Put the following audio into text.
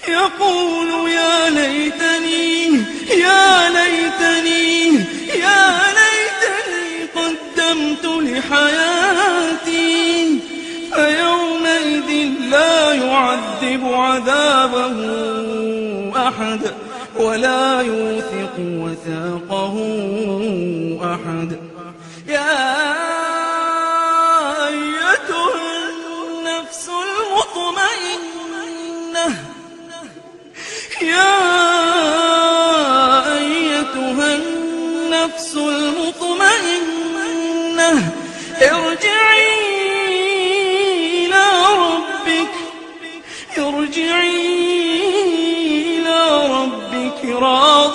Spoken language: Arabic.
يقول يا ليتني يا ليتني يا ليتني قدمت لحياتي، فيومئذ لا يعذب عذابه أحد ولا يوثق وثاقه أحد. يا أيتها النفس المطمئنة يا أيتها النفس المطمئنة ارجعي إلى ربك راضية